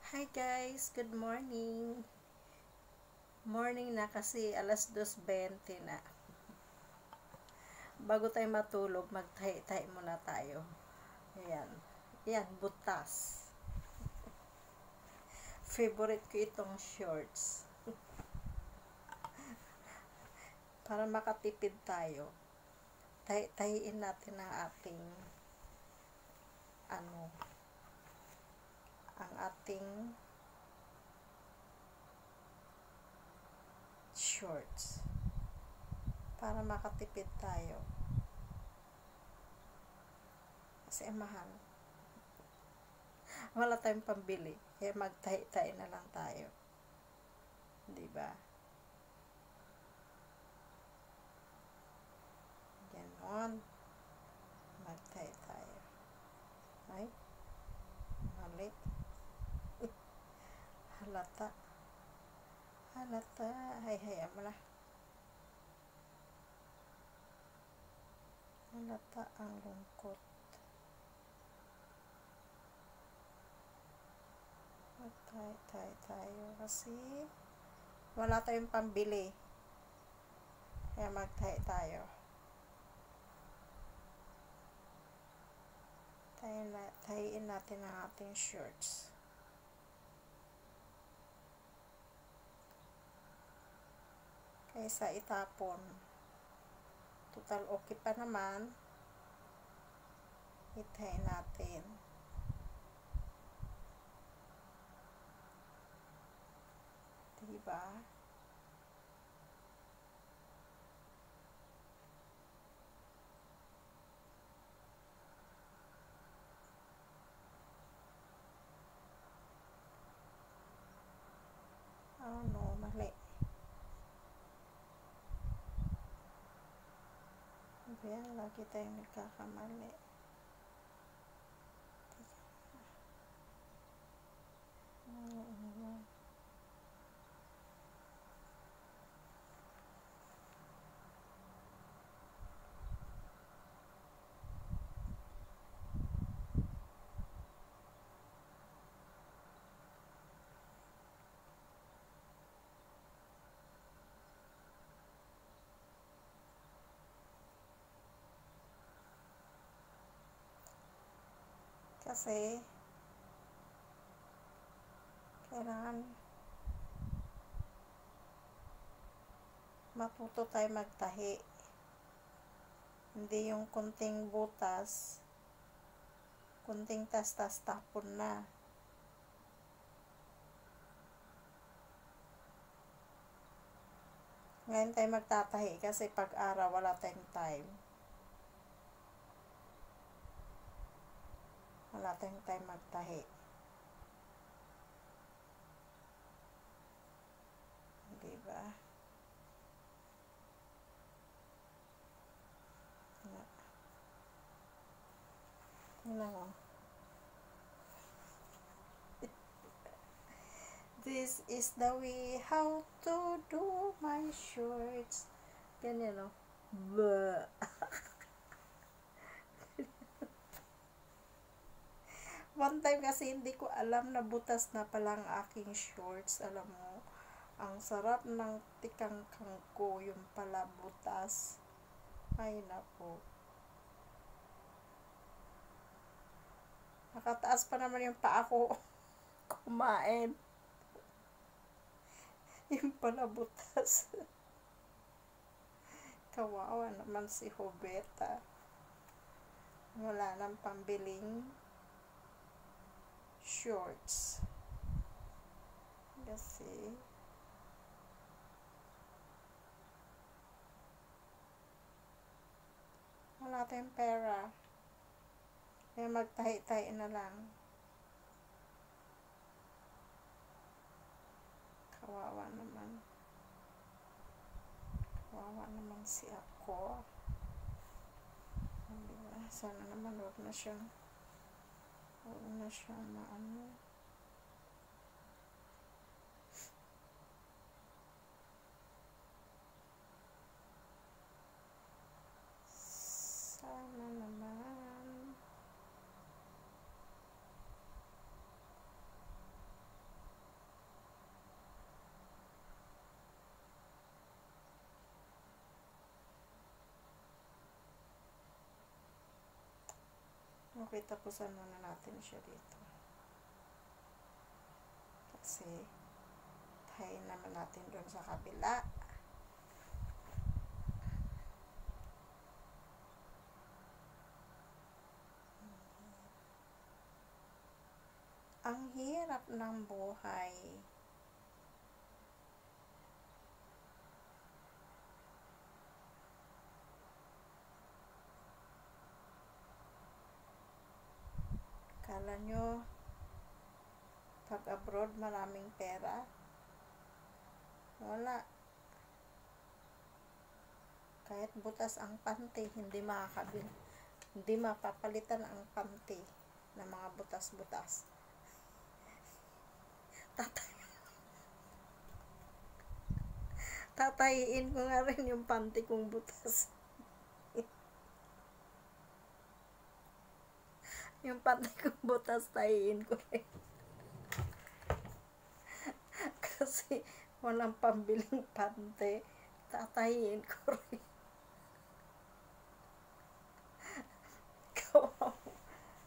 Hi guys, good morning. Morning na kasi alas 2:20 na. Bago tayo matulog, magtahi-tahi muna tayo. Ayan. Ayan, butas. Favorite ko itong shorts. Para makatipid tayo. Tahi-tahiin natin ang ating ang ating shorts. Para makatipid tayo. Kasi mahal. Wala tayong pambili. Kaya magtahi-tahi na lang tayo. Diba? Ganon. Magtahi tayo. Ay, mali. Halata. Halata. Hayaan mo na. Halata ang lungkot. Magtahi tayo kasi wala tayong pambili. Kaya magtahi tayo. Tahiin natin ang ating shorts. Kaysa itapon. Total okay pa naman. Itahin natin. Diba? Oh no, mali. Ayan, lagi tayong nagkakamali. Kasi kailangan matuto tayo magtahi. Hindi yung kunting butas, kunting tas-tas tapon na. Ngayon tayo magtatahi kasi pag-araw wala tayong time. Wala tayong time magtahi. Diba? Tingnan mo. This is the way how to do my shorts. Ganyan, no? Bleh. One time kasi hindi ko alam na butas na palang aking shorts. Alam mo, ang sarap ng tikangkang ko, yung pala butas. Ay, napo. Nakataas pa naman yung paa ko. Kumain. Yung pala butas. Kawawa naman si Hobeta. Wala nang pambiling shorts. Kasi wala tayong pera. Kaya magtahi-tahi na lang. Kawawa naman. Kawawa naman si ako. Diba? Sana naman huwag na siyang maano. Sana naman Okay, tapusan muna natin siya dito. Kasi, tayo naman natin doon sa kabila. Ang hirap ng buhay. Kala nyo, pag abroad maraming pera? Wala. Kahit butas ang panty, hindi makakabili. Hindi mapapalitan ang panty ng mga butas-butas. Tatayiin ko nga rin yung panty kong butas. Yung panty kong butas, tayiin ko rin. Kasi walang pambiling panty, tatayiin ko rin.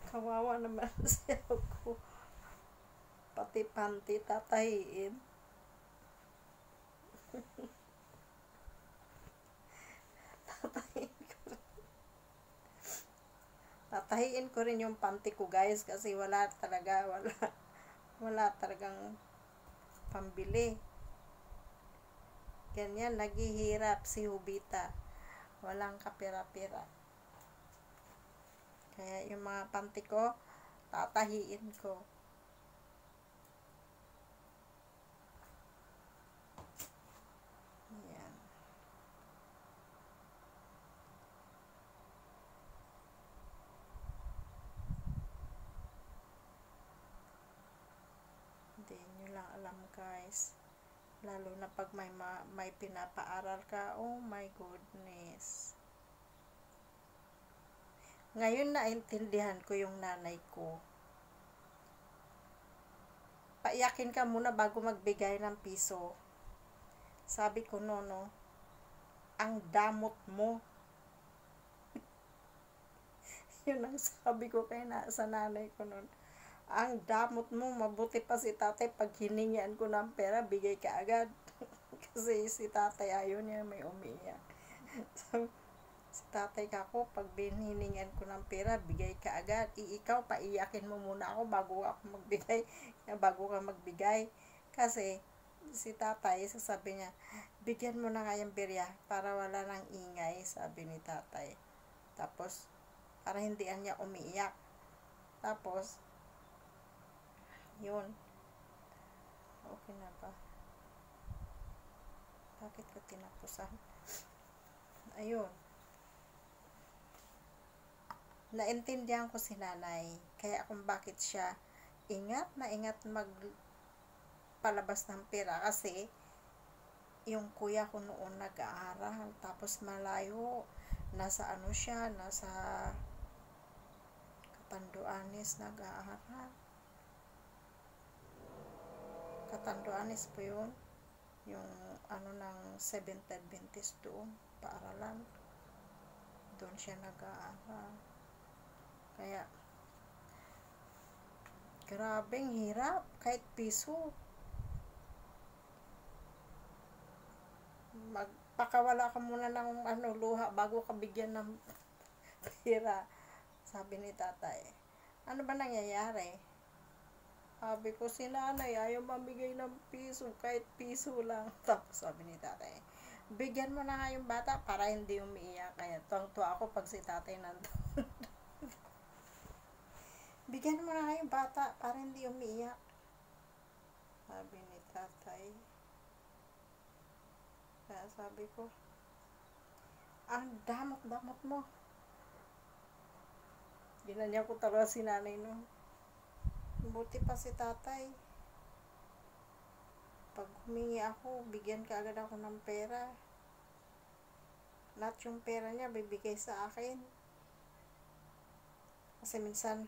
Kawawa naman siya ako. Pati panty, tatayiin. Tatahiin ko rin yung panty ko, guys, kasi wala talagang pambili. Ganyan, naghihirap si Hubita. Walang kapira-pira. Kaya yung mga panty ko, tatahiin ko. Ayan. Hindi nyo lang alam, guys. Lalo na pag may pinapaaral ka, oh my goodness. Ngayon naintindihan ko yung nanay ko. Paiyakin ka muna bago magbigay ng piso. Sabi ko, no, ang damot mo. Yun ang sabi ko sa nanay ko noon. Ang damot mo, mabuti pa si tatay, pag hiningian ko ng pera, bigay ka agad. Kasi si tatay ayaw niya may umiiyak. So, si tatay kako, pag hiningian ko ng pera, bigay ka agad. Ikaw, paiyakin mo muna ako bago ka magbigay. Kasi, si tatay, sasabi niya, bigyan mo na nga yung birya para wala nang ingay, sabi ni tatay. Tapos, para hindi niya umiiyak. Tapos, yun. Okay na ba? Bakit ko tinapusan? Ayun. Naintindihan ko si nanay. Kaya kung bakit siya ingat magpalabas ng pera. Kasi, yung kuya ko noon nag-aaral. Tapos malayo. Nasa Catanduanes nag-aaral. Catanduanes po yun. Yung ng Seventh Adventist doon, paaralan. Doon siya nag-aaral. Kaya, grabeng hirap, kahit piso. Magpakawala ka muna ng luha bago ka bigyan ng pera. Sabi ni tatay. Ano ba nangyayari? Sabi ko, si nanay ayaw mamigay ng piso, kahit piso lang. Tapos sabi ni tatay, bigyan mo na nga yung bata para hindi umiiyak. Kaya tuwang-tuwa ako pag si tatay nandun. Bigyan mo na nga yung bata para hindi umiiyak. Sabi ni tatay. Kaya sabi ko, ang damot-damot mo. Ginanyan ko talaga si nanay no. Buti pa si tatay. Pag humingi ako, bigyan ka agad ako ng pera. Lahat yung pera niya, bibigay sa akin. Kasi minsan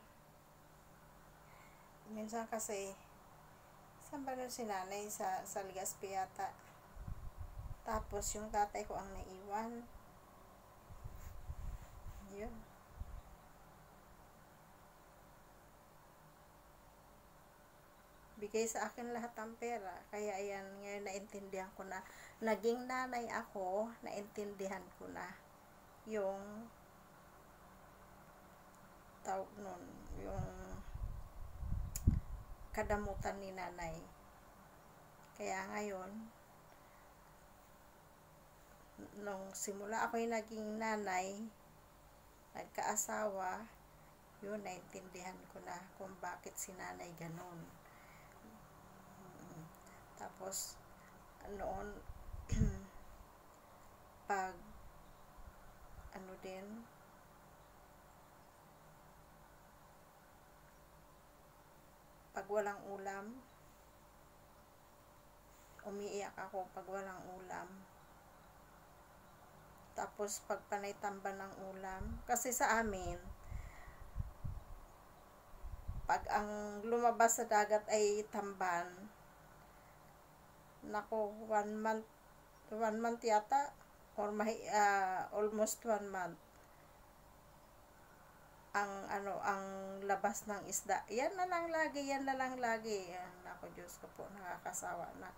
kasi, saan ba nun si nanay? Sa Legazpi yata. Tapos, yung tatay ko ang naiwan. Yun. bigay sa akin lahat ng pera. Kaya ayan, ngayon naintindihan ko na, naging nanay ako, naintindihan ko na yung tawag nun, yung kadamutan ni nanay. Kaya ngayon, nung simula ako'y naging nanay, nagkaasawa, yun, naintindihan ko na kung bakit si nanay ganun. Tapos, noon, pag, din, pag walang ulam, umiiyak ako pag walang ulam. Tapos, pag panay tamban ng ulam, kasi sa amin, pag ang lumabas sa dagat ay tamban, nako, 1 month yata, or almost 1 month, ang labas ng isda. Yan na lang lagi. Nako, Diyos ko po, nakakasawa na.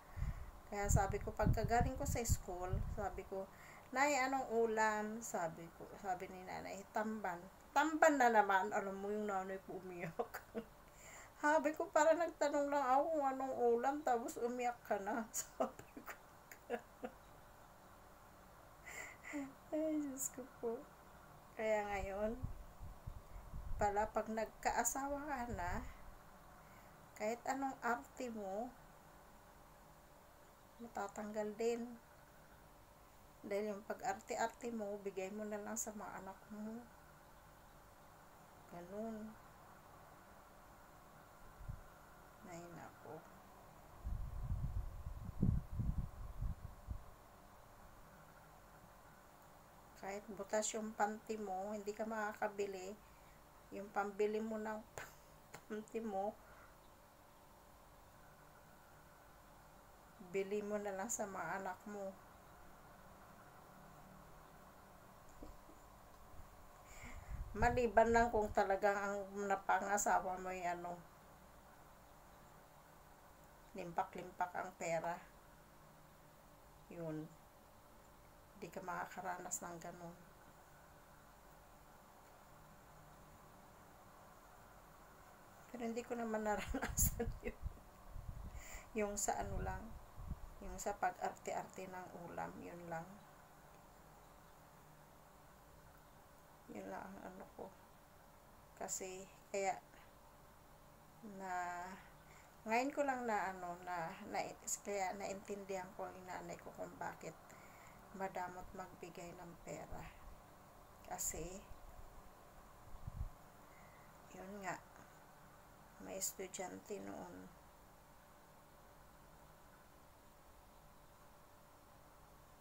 Kaya sabi ko, pagkagaling ko sa school, sabi ko, Nay, anong ulam? Sabi ni nanay, tamban. Tamban na naman. Alam mo, yung nanay ko umiyak. Sabi ko, para nagtanong lang ako kung anong ulam, tapos umiyak ka na. Sabi ko. Ay, Diyos ko po. Kaya ngayon, pala, pag nagkaasawa ka na, kahit anong arte mo, matatanggal din. Dahil yung pag-arte-arte mo, bigay mo na lang sa mga anak mo. Ganun. Ay, nako. Kahit butas yung panty mo, hindi ka makakabili. Yung pambili mo ng panty mo, bili mo na lang sa mga anak mo. Maliban lang kung talagang ang napangasawa mo ay limpak-limpak ang pera. Yun. Hindi ka makakaranas ng ganun. Pero hindi ko naman naranasan yun. Yung sa lang, yung sa pag-arte-arte ng ulam, yun lang. Yun lang ang ko. Kasi, kaya, ngayon ko lang kaya naintindihan ko yung nanay ko kung bakit madamot magbigay ng pera. Kasi, yun nga, may estudyante noon.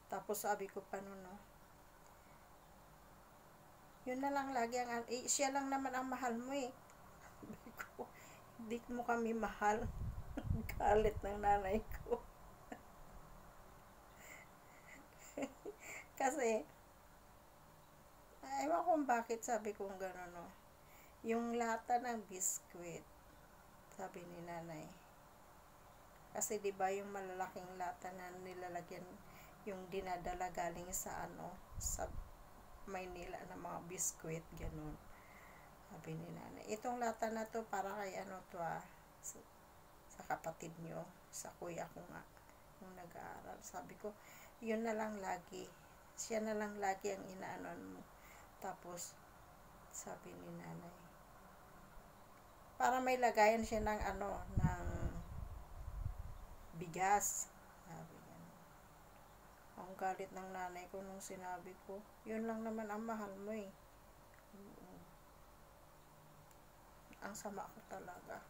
Tapos sabi ko pa noon, yun na lang lagi siya lang naman ang mahal mo eh. Sabi ko, hindi mo kami mahal. Galit ng nanay ko. Kasi, ewan kung bakit sabi kong gano'n, yung lata ng biskwit, sabi ni nanay. Kasi diba yung malalaking lata na nilalagyan, yung dinadala galing sa sa Maynila na mga biskwit, ganun. Sabi ni nanay, itong lata na to para kay sa kapatid nyo, sa kuya ko nga, nung nag-aaral. Sabi ko, yun na lang lagi. Siya na lang lagi ang inaanon mo. Tapos, sabi ni nanay, para may lagayan siya ng ng bigas. Sabi niya. Ang galit ng nanay ko nung sinabi ko, yun lang naman ang mahal mo eh. Ang sama ko talaga.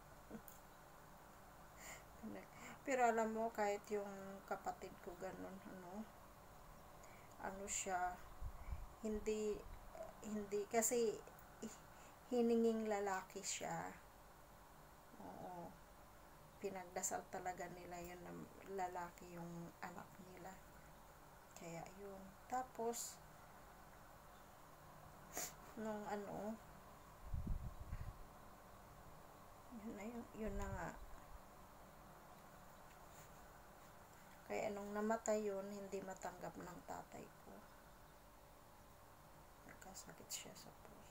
Pero alam mo, kahit yung kapatid ko ganun, siya, hindi kasi hininging lalaki siya. Oo. Pinagdasal talaga nila yun na lalaki yung anak nila. Kaya yun. Tapos, nung yun na nga. Kaya nung namatay yun, hindi matanggap ng tatay ko. Nagkasakit siya sa puso.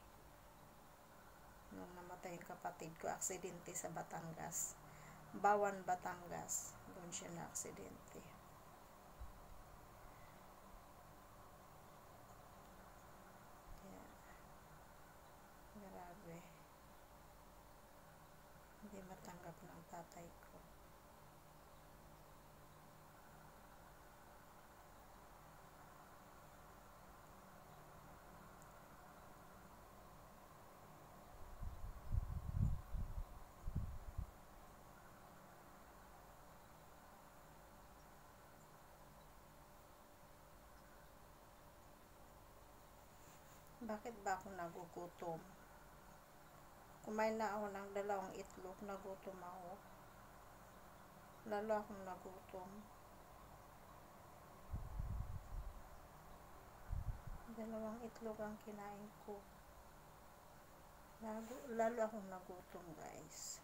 Nung namatay yung kapatid ko, aksidente sa Batangas. Bawan, Batangas. Doon siya na aksidente. Yeah. Grabe. Hindi matanggap ng tatay ko. Bakit ba ako nagugutom? Kumain na ako ng 2 itlog, nagutom ako. Lalo akong nagutom. 2 itlog ang kinain ko. Lalo akong nagutom, guys.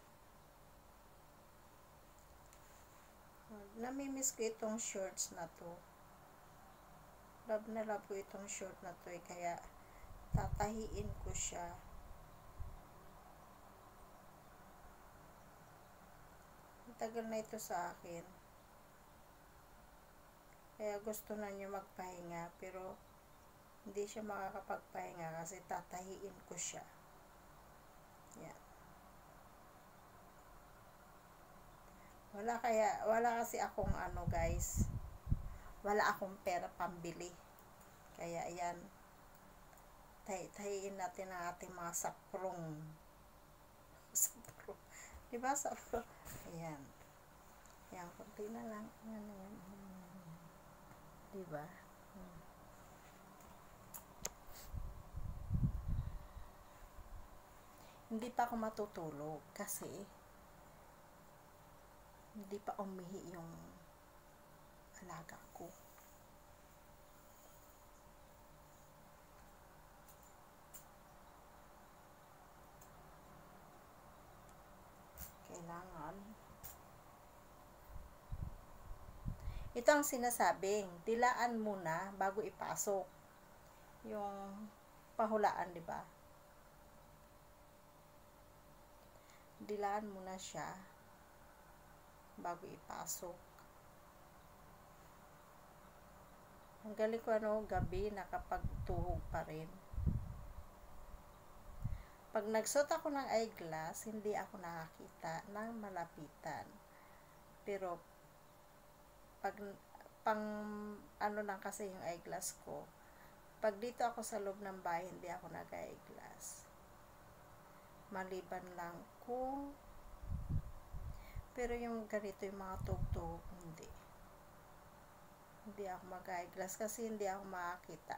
Namimiss ko itong shorts na to. Love na love ko itong short na to, kaya tatahiin ko siya. Tagal na ito sa akin. Kaya gusto na niyo magpahinga, pero hindi siya makakapagpahinga kasi tatahiin ko siya. Yan. Wala kasi akong guys. Wala akong pera pambili. Kaya ayan. Tahiin natin ang ating mga saprong. Saprong. Diba saprong? Ayan. Ayan, konti na lang. Diba? Hindi pa ako matutulog kasi hindi pa umihi yung alaga ko. Kailangan. Ito ang sinasabing, dilaan muna bago ipasok. Yung pahulaan, di ba? Dilaan muna siya bago ipasok. Ang galing ko gabi nakapagtuhog pa rin. Pag nagsuot ako ng eyeglass, hindi ako nakakita ng malapitan. Pero pang lang kasi yung eyeglass ko. Pag dito ako sa loob ng bahay, hindi ako nag-eyeglass. Maliban lang kung pero yung ganito yung mga tugtog, hindi ako mag-eyeglass kasi hindi ako makakita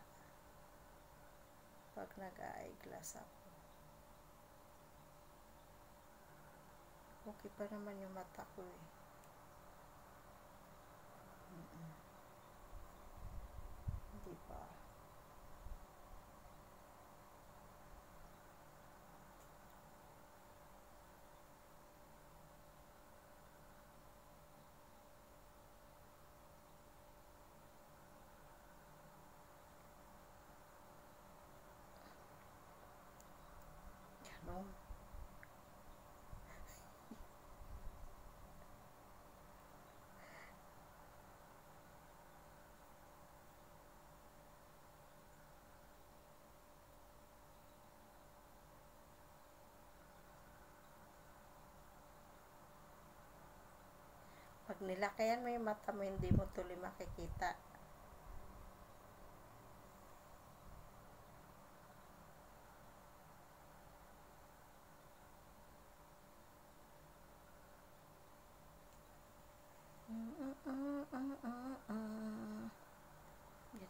pag nag-eyeglass ako. Okay pa naman yung mata ko eh. Hindi pa. Ano? Pag nilakayan mo yung mata mo, hindi mo tuloy makikita.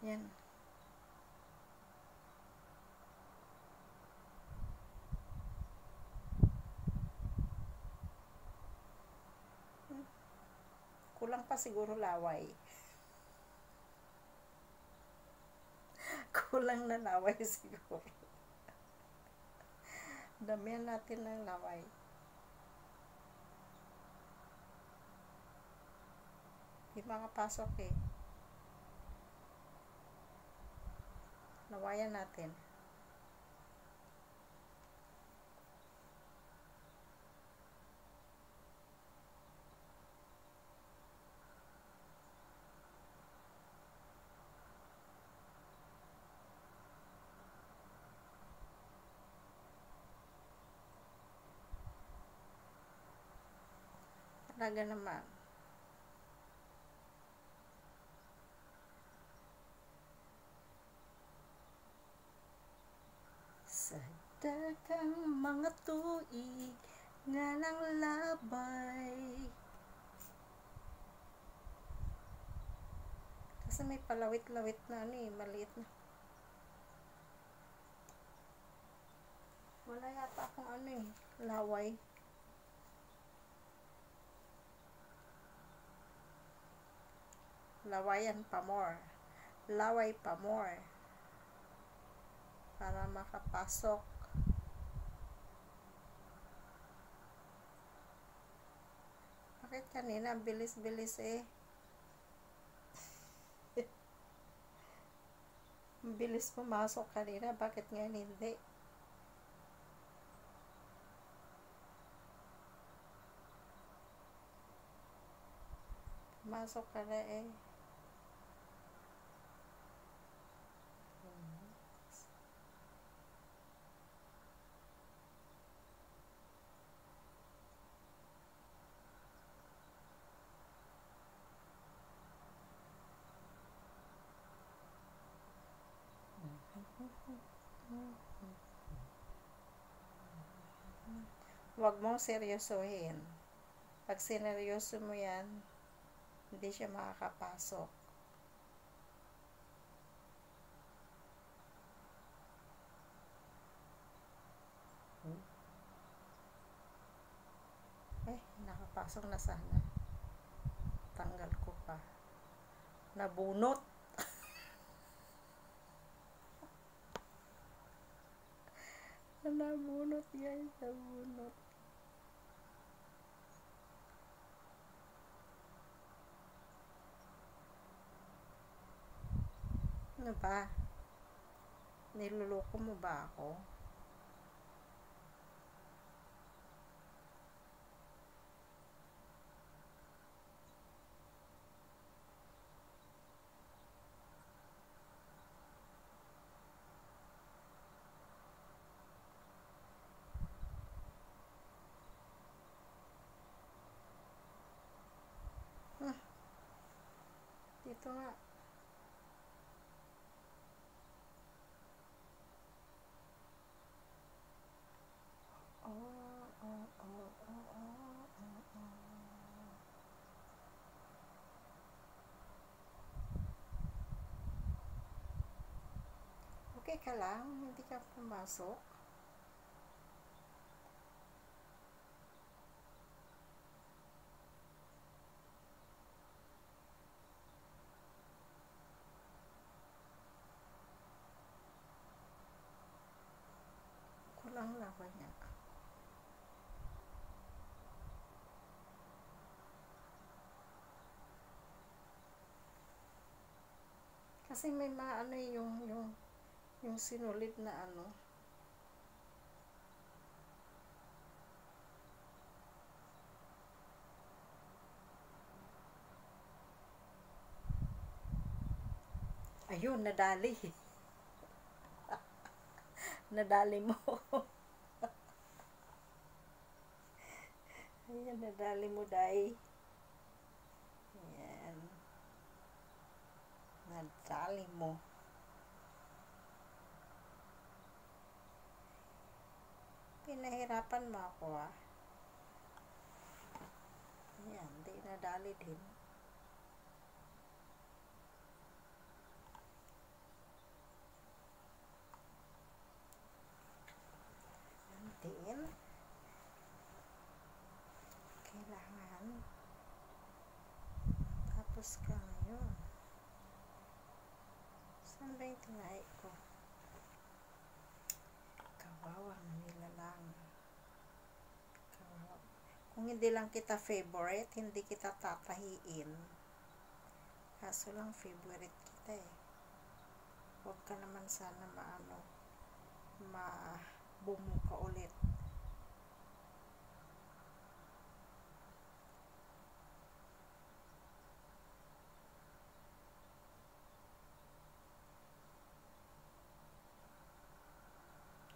Ganyan. Kulang pa siguro laway. Kulang na laway siguro. Damihan natin ng laway. makapasok eh. Lawayan natin. Talaga naman. Sa daghang mga tuig nga nang labay. Kasi may palawit-lawit na ano eh, maliit na. Wala yata akong ano eh, laway. Lawayan pa more. Laway pa more. Para makapasok. Bakit kanina bilis-bilis eh? Bilis pumasok kanina, bakit ngayon hindi? Pumasok ka na eh. Huwag mong seryosohin. Pag sineryoso mo yan, hindi siya makakapasok. Nakapasok na sana. Tanggal ko pa. Nabunot. Nabunot guys, nabunot. Ano ba? Niluloko mo ba ako? Dito nga. Okay ka lang? Hindi ka pumasok? Kulang laban niya. Kasi may mga ano yung sinulid na ano. Ayun, nadali. Nadali mo. Ayan, nadali mo, Day. Ayan. Nadali mo. Pinahirapan mo ako ah. Ayan, di nadali din. Din kailangan tapos ka ngayon. Saan ba yung tinay ko? Kawawang nilalang. Kawawa. Kung hindi lang kita favorite, hindi kita tatahiin. Kaso lang, favorite kita eh. Huwag ka naman sana bumuka ulit.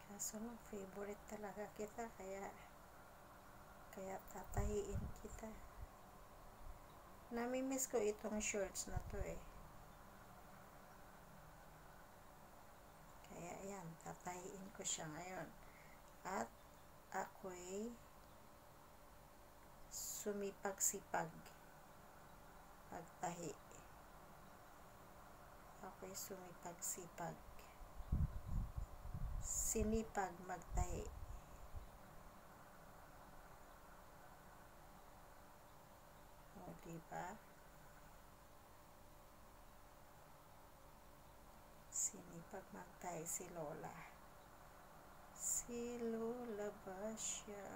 Kaso lang, favorite talaga kita, kaya tatahiin kita. Namimiss ko itong shorts na to eh. Kaya yan, tatahiin ko siya ngayon. At ako'y sumipag-sipag magtahi. Ako'y sumipag-sipag. Sinipag magtahi. O, diba? Sinipag magtahi si Lola. Si Lola ba siya?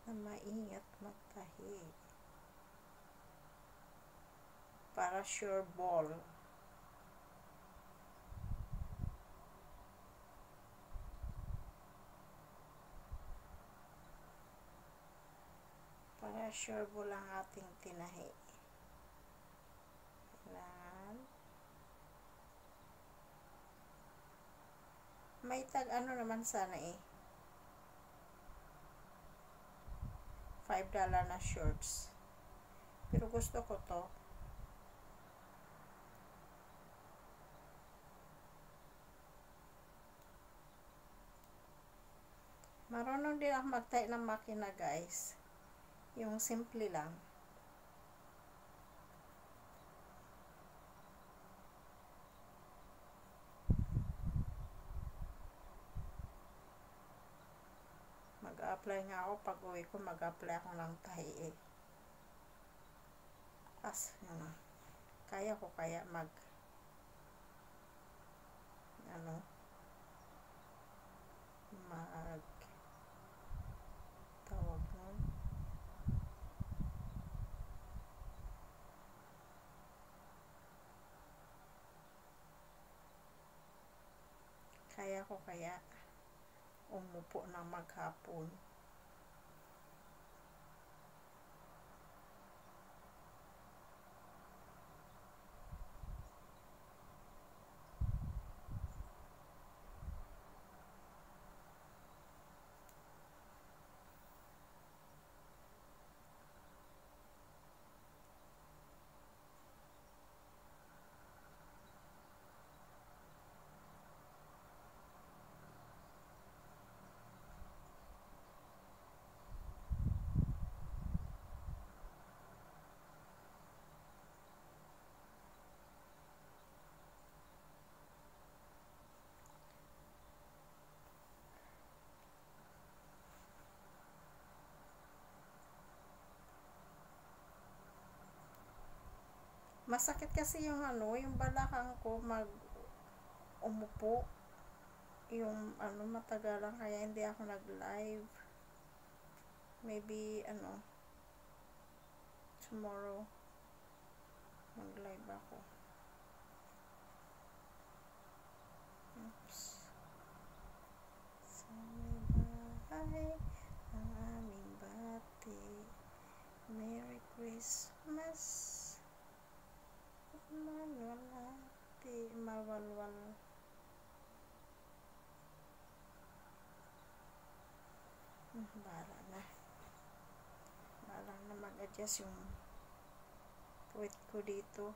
Maingat magtahi. Para sure ball. Para sure ball ang ating tinahi. Kailangan may tag ano naman sana eh, $5 na shorts, pero gusto ko to. Marunong din ako magtahi ng makina guys, yung simple lang. Mag-a-apply nga ako pag uwi ko, mag-a-apply ako ng tahi eh. Yun, kaya ko kaya tawag nun, kaya ko kaya umupo ng maghapon. Masakit kasi yung yung balakang ko umupo. Yung matagalan, kaya hindi ako nag-live. Maybe tomorrow mag-live ako. Oops. Sa may bahay ang aming bati, Merry Christmas. Mawalwal. Bahala na mag-adjust yung puwit ko dito.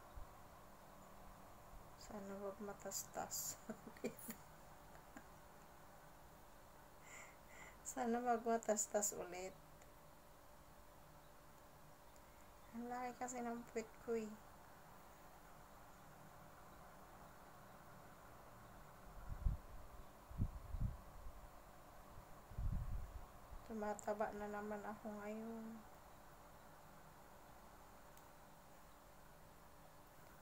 Sana wag matastas. Sana wag matastas ulit. Ang laki kasi ng puwit ko eh. Tumataba na naman ako ngayon.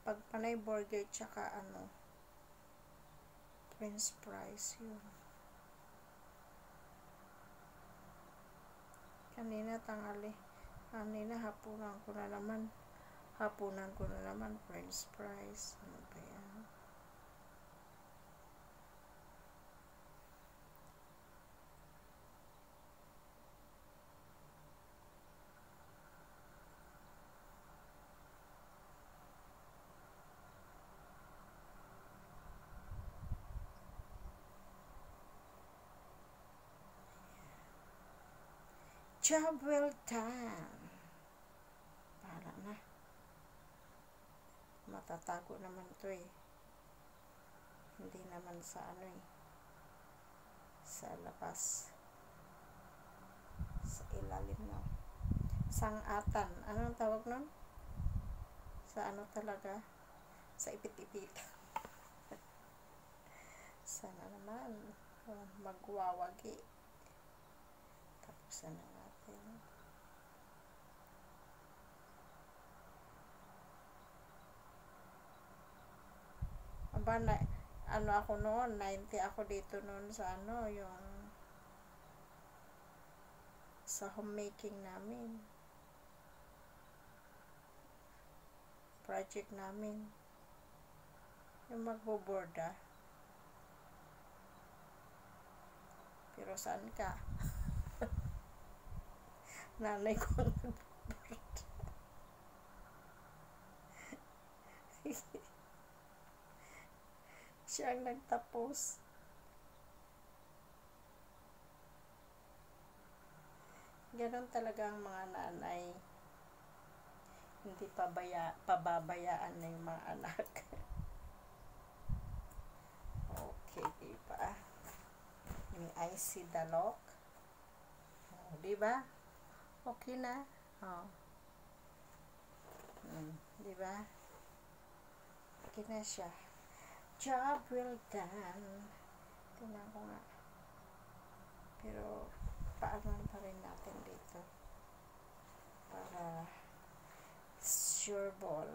Pag panay burger tsaka french fries yun. Kanina tanghali. Kanina hapunan ko na naman french fries. Ano ba yan? Job well done. Para na. Matatago naman to eh. Hindi naman sa sa labas. Sa ilalim na. Sangatan. Anong tawag nun? Sa talaga? Sa ipit-ipit. Sana naman magwawagi. Tapos na natin. Aba, ako noon, 90 ako dito noon sa yung sa homemaking namin. Project namin. Yung magboborda. Pero saan ka? Nanay ko ang nagboborda. Siya ang nagtapos. Ganon talaga ang mga nanay. Hindi pababayaan na yung mga anak. Okay, diba? May icy dalok. Oh, diba? Okay na. Oh. Diba? Okay na siya. Job well done. Tingnan ko nga. Pero, paano pa rin natin dito? Para sure ball.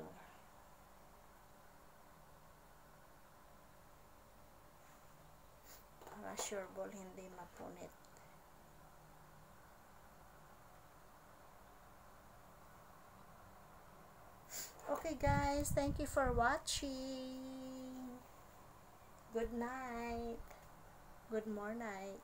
Para sure ball hindi mapunit. Okay guys, thank you for watching. Good night. Good morning.